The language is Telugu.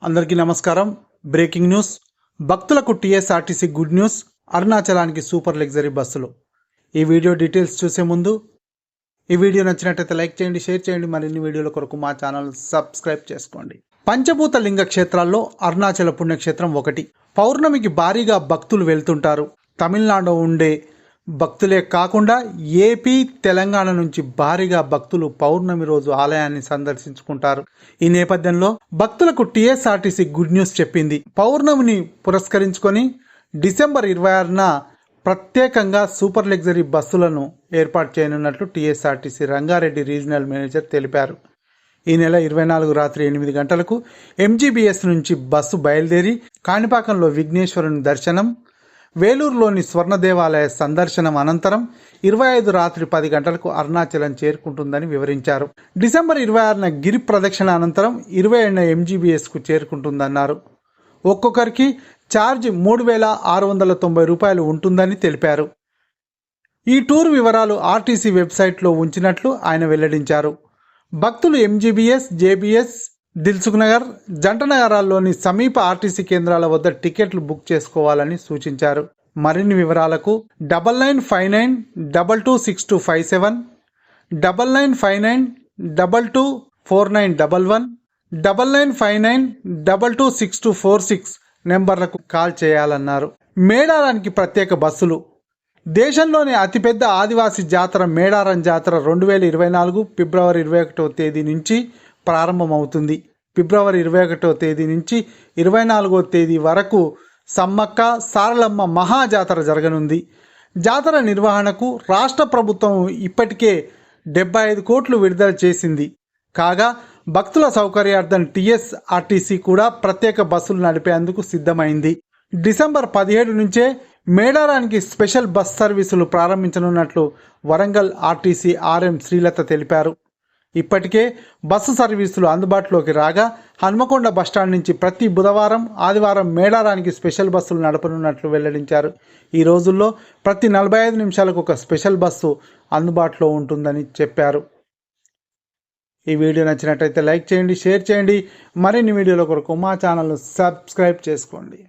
అందరికీ నమస్కారం. Breaking news. భక్తులకు టీఎస్ఆర్టీసీ గుడ్ న్యూస్. అరుణాచలానికి సూపర్ లగ్జరీ బస్సులు. ఈ వీడియో డీటెయిల్స్ చూసే ముందు ఈ వీడియో నచ్చినట్లయితే లైక్ చేయండి, షేర్ చేయండి. మరిన్ని వీడియోల కొరకు మా ఛానల్ సబ్స్క్రైబ్ చేసుకోండి. పంచభూత లింగ క్షేత్రాల్లో అరుణాచల పుణ్యక్షేత్రం ఒకటి. పౌర్ణమికి భారీగా భక్తులు వెళ్తుంటారు. తమిళనాడు ఉండే భక్తులే కాకుండా ఏపీ, తెలంగాణ నుంచి భారీగా భక్తులు పౌర్ణమి రోజు ఆలయాన్ని సందర్శించుకుంటారు. ఈ నేపథ్యంలో భక్తులకు టీఎస్ఆర్టీసీ గుడ్ న్యూస్ చెప్పింది. పౌర్ణమిని పురస్కరించుకొని డిసెంబర్ 26న ప్రత్యేకంగా సూపర్ లగ్జరీ బస్సులను ఏర్పాటు చేయనున్నట్లు టీఎస్ఆర్టీసీ రంగారెడ్డి రీజనల్ మేనేజర్ తెలిపారు. ఈ నెల 24 రాత్రి 8 గంటలకు ఎంజీబీఎస్ నుంచి బస్సు బయలుదేరి కాణిపాకంలో విఘ్నేశ్వరుని దర్శనం, వేలూరులోని స్వర్ణ దేవాలయ సందర్శనం అనంతరం 25 రాత్రి 10 గంటలకు అరుణాచలం చేరుకుంటుందని వివరించారు. డిసెంబర్ 26న గిరి ప్రదక్షిణ అనంతరం 27న ఎంజీబీఎస్కు చేరుకుంటుందన్నారు. ఒక్కొక్కరికి ఛార్జ్ 3,690 రూపాయలు ఉంటుందని తెలిపారు. ఈ టూర్ వివరాలు ఆర్టీసీ వెబ్సైట్లో ఉంచినట్లు ఆయన వెల్లడించారు. భక్తులు ఎంజీబీఎస్, జేబీఎస్, దిల్సుఖ్ నగర్, జంట నగరాల్లోని సమీప ఆర్టీసీ కేంద్రాల వద్ద టికెట్లు బుక్ చేసుకోవాలని సూచించారు. మరిన్ని వివరాలకు 9959226257, 9959224911, 9959226246 నెంబర్లకు కాల్ చేయాలన్నారు. మేడారానికి ప్రత్యేక బస్సులు. దేశంలోని అతిపెద్ద ఆదివాసీ జాతర మేడారం జాతర 2024 ఫిబ్రవరి 21వ తేదీ నుంచి ప్రారంభమవుతుంది. ఫిబ్రవరి 21వ తేదీ నుంచి 24వ తేదీ వరకు సమ్మక్క సారలమ్మ మహాజాతర జరగనుంది. జాతర నిర్వహణకు రాష్ట్ర ప్రభుత్వం ఇప్పటికే 75 కోట్లు విడుదల చేసింది. కాగా భక్తుల సౌకర్యార్థం టీఎస్ఆర్టీసీ కూడా ప్రత్యేక బస్సులు నడిపేందుకు సిద్ధమైంది. డిసెంబర్ 17 నుంచే మేడారానికి స్పెషల్ బస్ సర్వీసులు ప్రారంభించనున్నట్లు వరంగల్ ఆర్టీసీ ఆర్ఎం శ్రీలత తెలిపారు. ఇప్పటికే బస్సు సర్వీసులు అందుబాటులోకి రాగా హన్మకొండ బస్టాండ్ నుంచి ప్రతి బుధవారం, ఆదివారం మేడారానికి స్పెషల్ బస్సులు నడపనున్నట్లు వెల్లడించారు. ఈ రోజుల్లో ప్రతి 45 నిమిషాలకు ఒక స్పెషల్ బస్సు అందుబాటులో ఉంటుందని చెప్పారు. ఈ వీడియో నచ్చినట్లయితే లైక్ చేయండి, షేర్ చేయండి. మరిన్ని వీడియోల కొరకు మా ఛానల్ను సబ్స్క్రైబ్ చేసుకోండి.